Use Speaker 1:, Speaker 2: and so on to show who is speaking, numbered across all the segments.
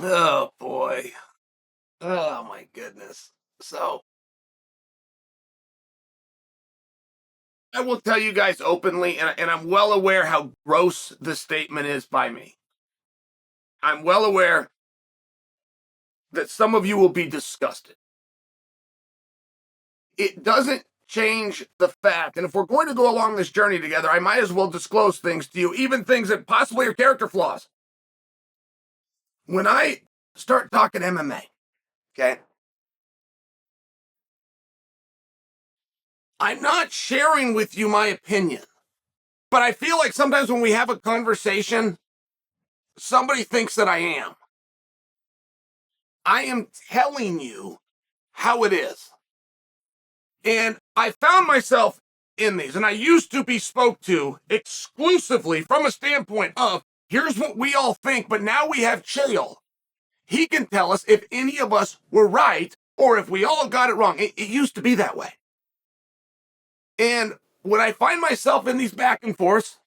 Speaker 1: Oh boy. Oh my goodness. So I will tell you guys openly, and I'm well aware how gross the statement is by me. I'm well aware that some of you will be disgusted. It doesn't change the fact, and if we're going to go along this journey together, I might as well disclose things to you, even things that possibly are character flaws. When I start talking MMA, okay, I'm not sharing with you my opinion, but I feel like sometimes when we have a conversation, somebody thinks that I am. I am telling you how it is. And I found myself in these, and I used to be spoke to exclusively from a standpoint of here's what we all think, but now we have Chael. He can tell us if any of us were right or if we all got it wrong. It used to be that way. And when I find myself in these back and forths,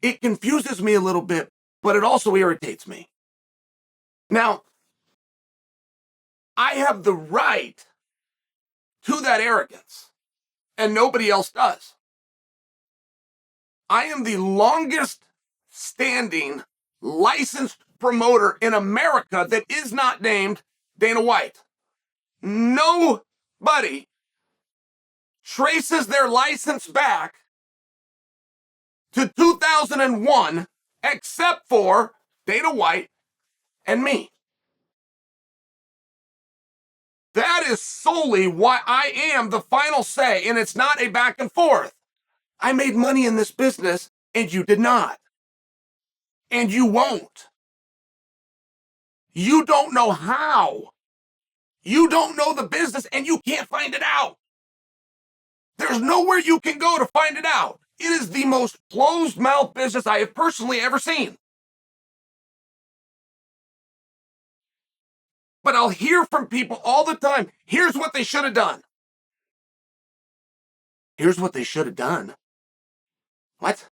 Speaker 1: it confuses me a little bit, but it also irritates me. Now, I have the right to that arrogance, and nobody else does. I am the longest standing licensed promoter in America that is not named Dana White. Nobody traces their license back to 2001 except for Dana White and me. That is solely why I am the final say, and it's not a back and forth. I made money in this business, and you did not. And you won't. You don't know how. You don't know the business, and you can't find it out. There's nowhere you can go to find it out. It is the most closed-mouth business I have personally ever seen. But I'll hear from people all the time, here's what they should have done. Here's what they should have done. What?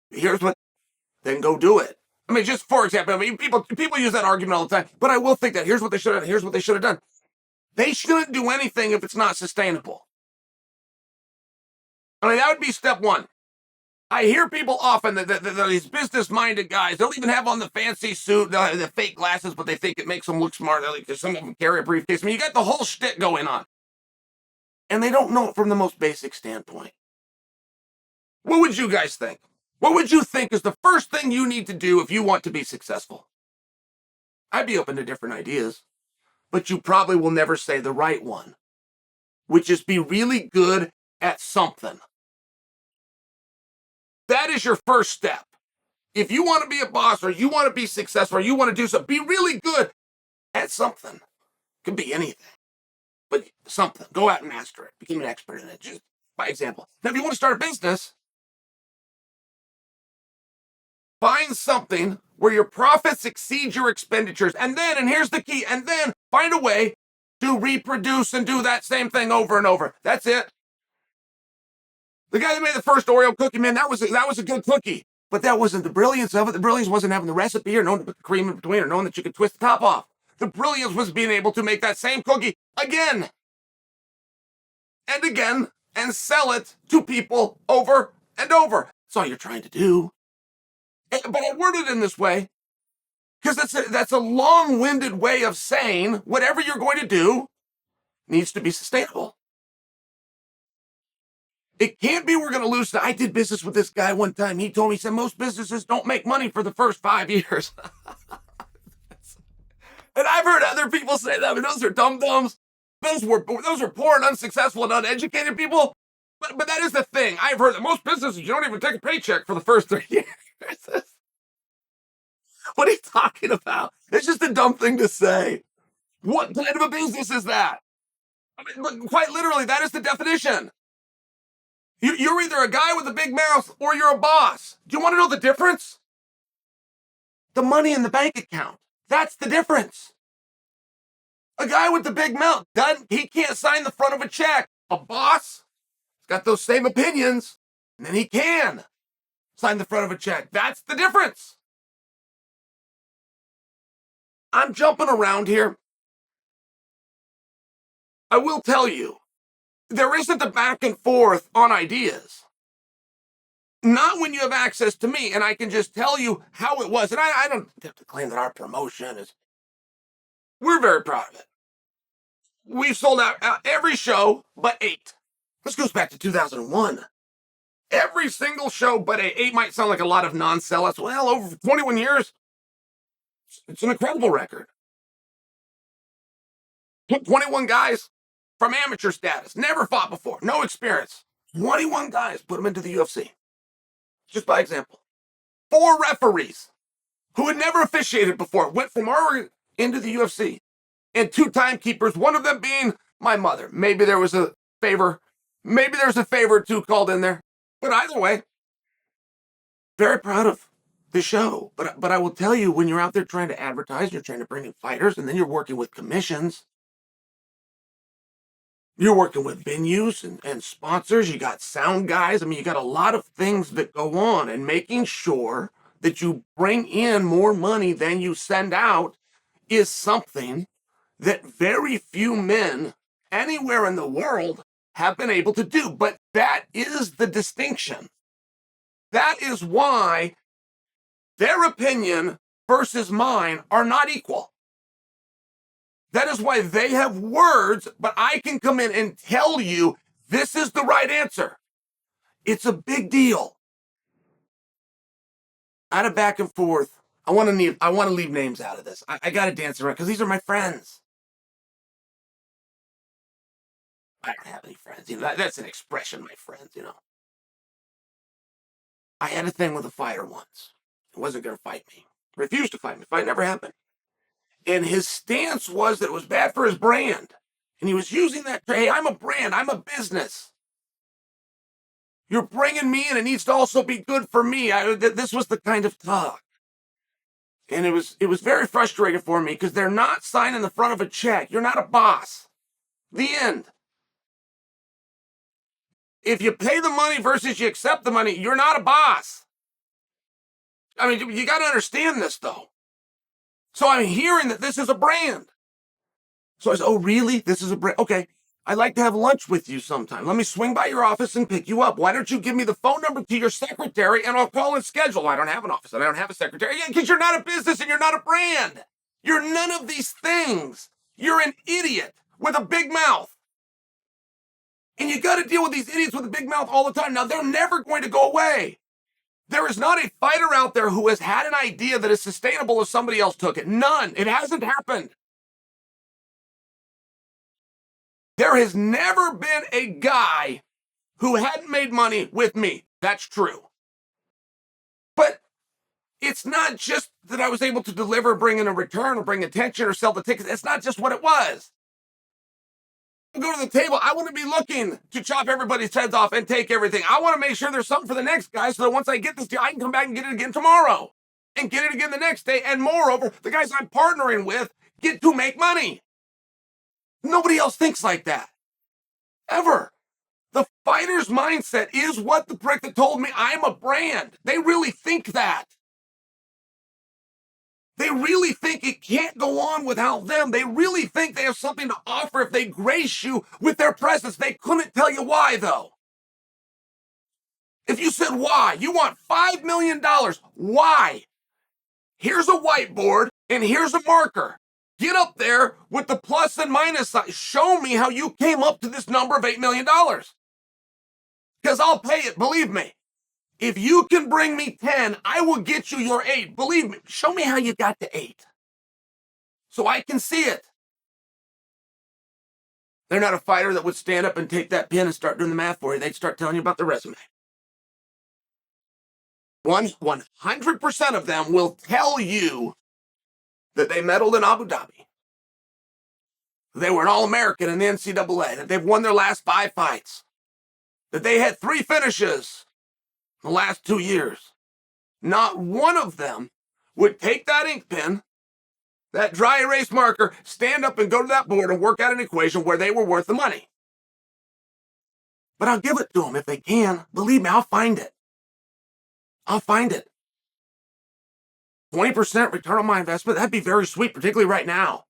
Speaker 1: Here's what, then go do it. I mean, just for example, people use that argument all the time, but I will think that here's what they should have, here's what they should have done. They shouldn't do anything if it's not sustainable. I mean, that would be step one. I hear people often that these business-minded guys, they'll even have on the fancy suit, the fake glasses, but they think it makes them look smart. Like, some of them carry a briefcase. I mean, you got the whole shtick going on. And they don't know it from the most basic standpoint. What would you guys think? What would you think is the first thing you need to do if you want to be successful? I'd be open to different ideas, but you probably will never say the right one, which is be really good at something. That is your first step. If you want to be a boss or you want to be successful or you want to do something, be really good at something. Could be anything, but something. Go out and master it. Become an expert in it. Just by example. Now, if you want to start a business, find something where your profits exceed your expenditures. And here's the key, and then find a way to reproduce and do that same thing over and over. That's it. The guy that made the first Oreo cookie, man, that was a good cookie. But that wasn't the brilliance of it. The brilliance wasn't having the recipe or knowing to put the cream in between or knowing that you could twist the top off. The brilliance was being able to make that same cookie again and again and sell it to people over and over. That's all you're trying to do. But I word it in this way because that's a long-winded way of saying whatever you're going to do needs to be sustainable. It can't be we're going to lose. I did business with this guy one time. He told me, he said, most businesses don't make money for the first 5 years. And I've heard other people say that. I mean, those are dum-dums. Those are poor and unsuccessful and uneducated people. But that is the thing. I've heard that most businesses, you don't even take a paycheck for the first 3 years. What are you talking about? It's just a dumb thing to say. What kind of a business is that? I mean, quite literally, that is the definition. You're either a guy with a big mouth or you're a boss. Do you want to know the difference? The money in the bank account. That's the difference. A guy with the big mouth, he can't sign the front of a check. A boss has got those same opinions, and then he can sign the front of a check. That's the difference. I'm jumping around here. I will tell you, there isn't a back and forth on ideas. Not when you have access to me, and I can just tell you how it was. And I don't have to claim that our promotion is, we're very proud of it. We've sold out every show but 8. This goes back to 2001. Every single show but 8. 8 might sound like a lot of non-sellouts. Well, over 21 years, it's an incredible record. 21 guys from amateur status, never fought before, no experience. 21 guys, put them into the UFC. Just by example. 4 referees who had never officiated before went from our into the UFC. And 2 timekeepers, one of them being my mother. Maybe there was a favor. Maybe there's a favor or 2 called in there. But either way, very proud of the show. But I will tell you, when you're out there trying to advertise, you're trying to bring in fighters, and then you're working with commissions. You're working with venues and sponsors. You got sound guys. I mean, you got a lot of things that go on, and making sure that you bring in more money than you send out is something that very few men anywhere in the world have been able to do. But that is the distinction. That is why their opinion versus mine are not equal. That is why they have words, but I can come in and tell you this is the right answer. It's a big deal. Out of back and forth, I want to leave names out of this. I got to dance around because these are my friends. I don't have any friends. That's an expression, my friends, I had a thing with a fighter once. He wasn't going to fight me. Refused to fight me. Fight never happened. And his stance was that it was bad for his brand. And he was using that, hey, I'm a brand. I'm a business. You're bringing me in. It needs to also be good for me. This was the kind of talk. And it was very frustrating for me because they're not signing the front of a check. You're not a boss. The end. If you pay the money versus you accept the money, you're not a boss. I mean, you got to understand this, though. So I'm hearing that this is a brand. So I said, oh, really? This is a brand? Okay, I'd like to have lunch with you sometime. Let me swing by your office and pick you up. Why don't you give me the phone number to your secretary and I'll call and schedule? I don't have an office and I don't have a secretary. Yeah, because you're not a business and you're not a brand. You're none of these things. You're an idiot with a big mouth. And you got to deal with these idiots with a big mouth all the time. Now, they're never going to go away. There is not a fighter out there who has had an idea that is sustainable if somebody else took it. None. It hasn't happened. There has never been a guy who hadn't made money with me. That's true. But it's not just that I was able to deliver, bring in a return, or bring attention, or sell the tickets. It's not just what it was. Go to the table. I want to be looking to chop everybody's heads off and take everything. I want to make sure there's something for the next guy so that once I get this deal, I can come back and get it again tomorrow and get it again the next day. And moreover, the guys I'm partnering with get to make money. Nobody else thinks like that. Ever. The fighter's mindset is what the prick that told me I'm a brand. They really think that. They really think it can't go on without them. They really think they have something to offer if they grace you with their presence. They couldn't tell you why, though. If you said why, you want $5 million. Why? Here's a whiteboard and here's a marker. Get up there with the plus and minus side. Show me how you came up to this number of $8 million. Because I'll pay it, believe me. If you can bring me 10, I will get you your 8. Believe me, show me how you got to 8. So I can see it. They're not a fighter that would stand up and take that pen and start doing the math for you. They'd start telling you about the resume. 100% of them will tell you that they medaled in Abu Dhabi. They were an All-American in the NCAA, that they've won their last 5 fights, that they had 3 finishes in the last 2 years. Not one of them would take that ink pen, that dry erase marker, stand up and go to that board and work out an equation where they were worth the money. But I'll give it to them if they can. Believe me, I'll find it. I'll find it. 20% return on my investment, that'd be very sweet, particularly right now.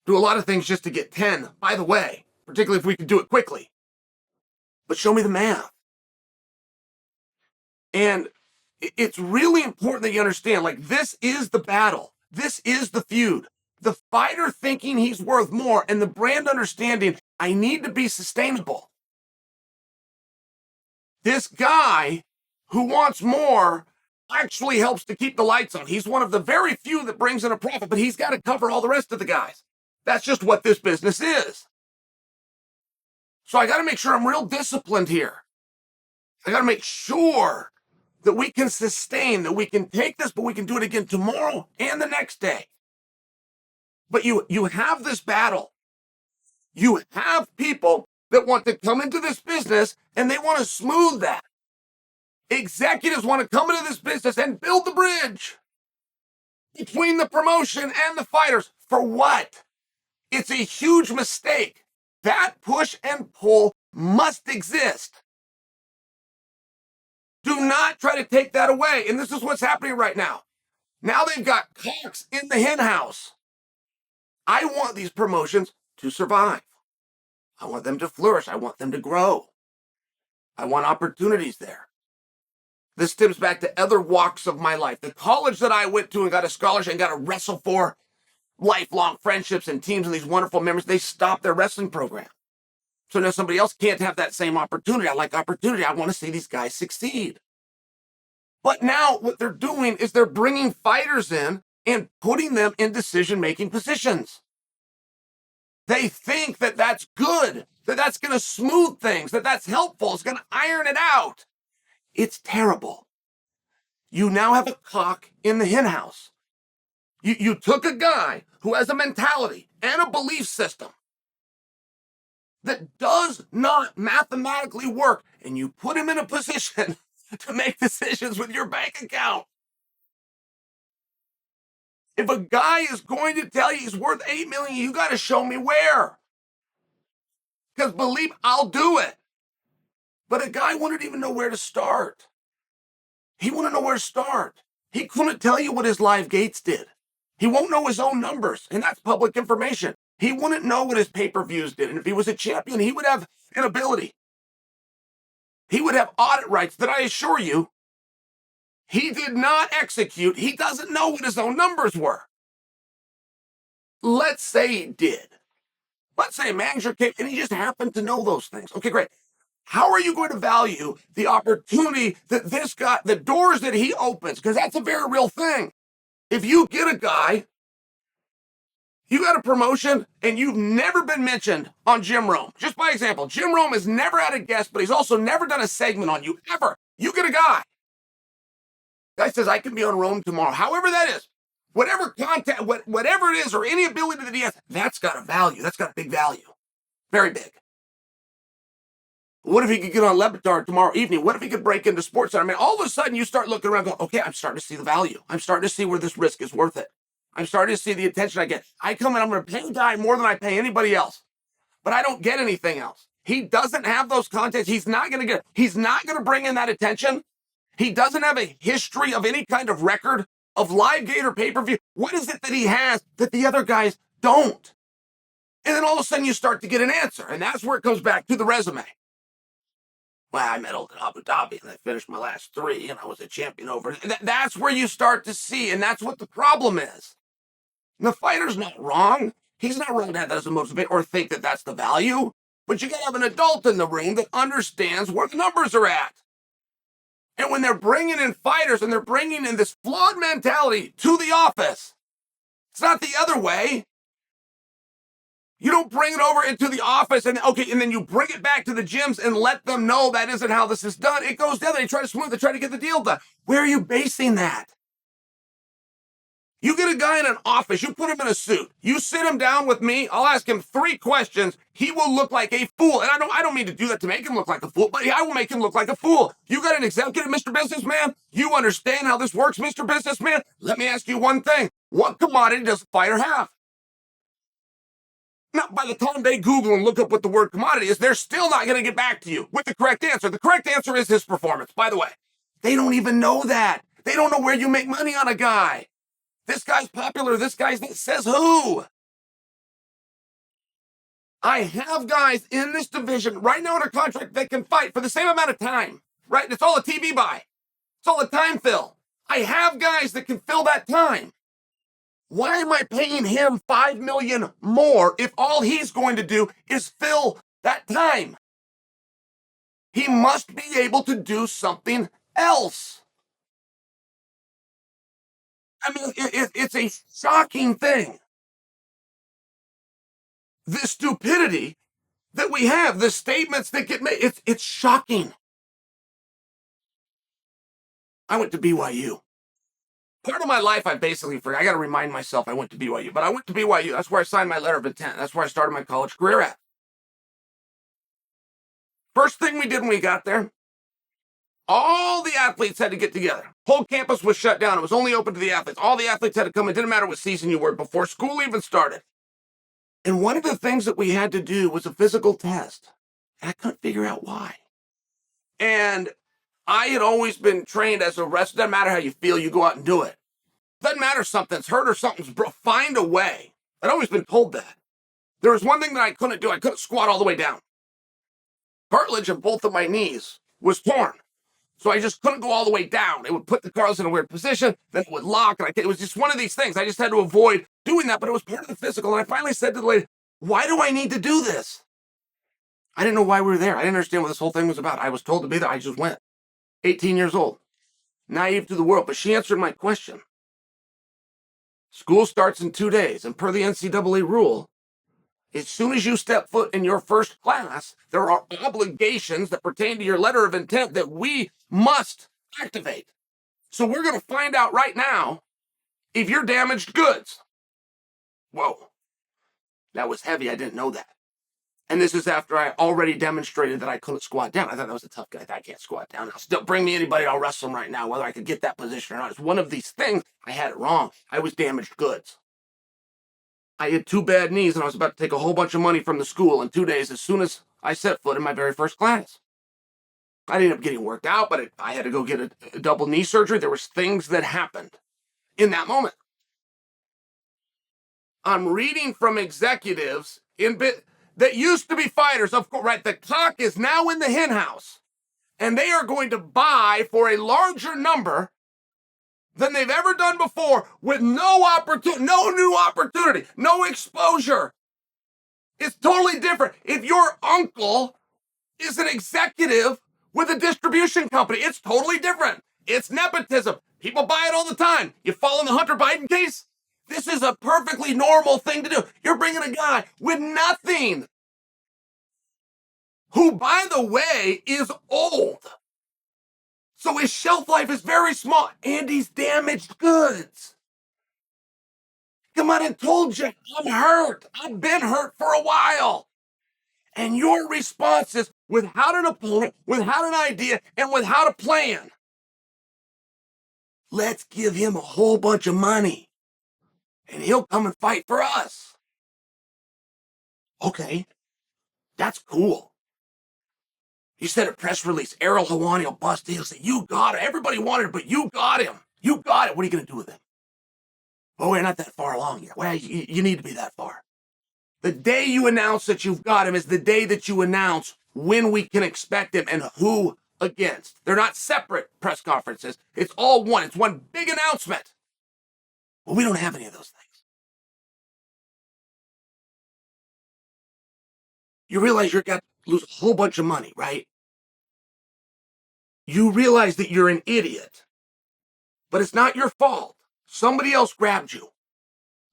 Speaker 1: Do a lot of things just to get 10, by the way, particularly if we could do it quickly. But show me the math. And it's really important that you understand, like, this is the battle. This is the feud. The fighter thinking he's worth more and the brand understanding, I need to be sustainable. This guy who wants more actually helps to keep the lights on. He's one of the very few that brings in a profit, but he's got to cover all the rest of the guys. That's just what this business is. So I got to make sure I'm real disciplined here. I got to make sure that we can sustain, that we can take this, but we can do it again tomorrow and the next day. But you have this battle. You have people that want to come into this business and they want to smooth that. Executives want to come into this business and build the bridge between the promotion and the fighters. For what? It's a huge mistake. That push and pull must exist. Do not try to take that away. And this is what's happening right now. Now they've got cocks in the hen house. I want these promotions to survive. I want them to flourish. I want them to grow. I want opportunities there. This stems back to other walks of my life. The college that I went to and got a scholarship and got to wrestle for lifelong friendships and teams and these wonderful memories, they stopped their wrestling program. So now somebody else can't have that same opportunity. I like opportunity. I want to see these guys succeed. But now what they're doing is they're bringing fighters in and putting them in decision-making positions. They think that that's good, that that's going to smooth things, that that's helpful, it's going to iron it out. It's terrible. You now have a cock in the hen house. You took a guy who has a mentality and a belief system that does not mathematically work, and you put him in a position to make decisions with your bank account. If a guy is going to tell you he's worth $8 million, you got to show me where. Because believe I'll do it. But a guy wouldn't even know where to start. He wouldn't know where to start. He couldn't tell you what his live gates did. He won't know his own numbers, and that's public information. He wouldn't know what his pay-per-views did. And if he was a champion, he would have an ability. He would have audit rights that I assure you, he did not execute. He doesn't know what his own numbers were. Let's say he did. Let's say a manager came and he just happened to know those things. Okay, great. How are you going to value the opportunity that this guy, the doors that he opens? Because that's a very real thing. If you get a guy, you got a promotion and you've never been mentioned on Jim Rome. Just by example, Jim Rome has never had a guest, but he's also never done a segment on you, ever. You get a guy. Guy says, I can be on Rome tomorrow. However that is, whatever content, whatever it is, or any ability that he has, that's got a value. That's got a big value. Very big. What if he could get on Levitar tomorrow evening? What if he could break into Sports Center? I mean, all of a sudden you start looking around going, okay, I'm starting to see the value. I'm starting to see where this risk is worth it. I'm starting to see the attention I get. I come in, I'm going to pay a guy more than I pay anybody else. But I don't get anything else. He doesn't have those contacts. He's not going to bring in that attention. He doesn't have a history of any kind of record of live gate or pay-per-view. What is it that he has that the other guys don't? And then all of a sudden you start to get an answer. And that's where it comes back to the resume. Well, I medaled in Abu Dhabi and I finished my last 3 and I was a champion over. That's where you start to see, and that's what the problem is. And the fighter's not wrong. He's not wrong to have that as a motivation or think that that's the value. But you got to have an adult in the room that understands where the numbers are at. And when they're bringing in fighters and they're bringing in this flawed mentality to the office, it's not the other way. You don't bring it over into the office and then you bring it back to the gyms and let them know that isn't how this is done. It goes down. They try to smooth it, try to get the deal done. Where are you basing that? You get a guy in an office, you put him in a suit, you sit him down with me, I'll ask him 3 questions, he will look like a fool. And I don't mean to do that to make him look like a fool, but I will make him look like a fool. You got an executive, Mr. Businessman? You understand how this works, Mr. Businessman? Let me ask you one thing. What commodity does a fighter have? Now, by the time they Google and look up what the word commodity is, they're still not going to get back to you with the correct answer. The correct answer is his performance, by the way. They don't even know that. They don't know where you make money on a guy. This guy's popular. This guy's says who? I have guys in this division right now under contract that can fight for the same amount of time, right? It's all a TV buy. It's all a time fill. I have guys that can fill that time. Why am I paying him $5 million more if all he's going to do is fill that time? He must be able to do something else. I mean, it's a shocking thing. The stupidity that we have, the statements that get made, it's shocking. I went to BYU. Part of my life, I basically forgot. I got to remind myself I went to BYU, but I went to BYU. That's where I signed my letter of intent. That's where I started my college career at. First thing we did when we got there, all the athletes had to get together. Whole campus was shut down. It was only open to the athletes. All the athletes had to come. It didn't matter what season you were before school even started. And one of the things that we had to do was a physical test. And I couldn't figure out why. And I had always been trained as a wrestler. Doesn't matter how you feel, you go out and do it. Doesn't matter if something's hurt or something's broke. Find a way. I'd always been told that. There was one thing that I couldn't do. I couldn't squat all the way down. Cartilage in both of my knees was torn. So I just couldn't go all the way down. It would put the cartilage in a weird position, then it would lock, and it was just one of these things. I just had to avoid doing that, but it was part of the physical. And I finally said to the lady, why do I need to do this? I didn't know why we were there. I didn't understand what this whole thing was about. I was told to be there. I just went. 18 years old. Naive to the world. But she answered my question. School starts in 2 days, and per the NCAA rule, as soon as you step foot in your first class, there are obligations that pertain to your letter of intent that we must activate. So we're going to find out right now if you're damaged goods. Whoa, that was heavy. I didn't know that. And this is after I already demonstrated that I couldn't squat down. I thought that was a tough guy. I can't squat down. I'll still bring me anybody. I'll wrestle him right now, whether I could get that position or not. It's one of these things. I had it wrong. I was damaged goods. I had 2 bad knees, and I was about to take a whole bunch of money from the school in 2 days as soon as I set foot in my very first class. I ended up getting worked out, but I had to go get a double knee surgery. There was things that happened in that moment. I'm reading from executives that used to be fighters. Of course, right? The clock is now in the hen house, and they are going to buy for a larger number than they've ever done before with no opportunity, no new opportunity, no exposure. It's totally different. If your uncle is an executive with a distribution company, it's totally different. It's nepotism. People buy it all the time. You follow the Hunter Biden case? This is a perfectly normal thing to do. You're bringing a guy with nothing, who, by the way, is old. So his shelf life is very small, and he's damaged goods. Come on, I told you, I'm hurt. I've been hurt for a while. And your response is without an opponent, without an idea, and without a plan. Let's give him a whole bunch of money, and he'll come and fight for us. Okay, that's cool. He said a press release, Errol Hawani will bust in. He'll say, you got it. Everybody wanted it, but you got him. You got it. What are you going to do with him? Oh, we're not that far along yet. Well, you need to be that far. The day you announce that you've got him is the day that you announce when we can expect him and who against. They're not separate press conferences. It's all one. It's one big announcement. Well, we don't have any of those things. You realize you're going to lose a whole bunch of money, right? You realize that you're an idiot, but it's not your fault. Somebody else grabbed you.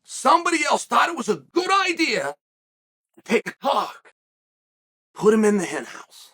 Speaker 1: Somebody else thought it was a good idea to take a clock, put him in the hen house.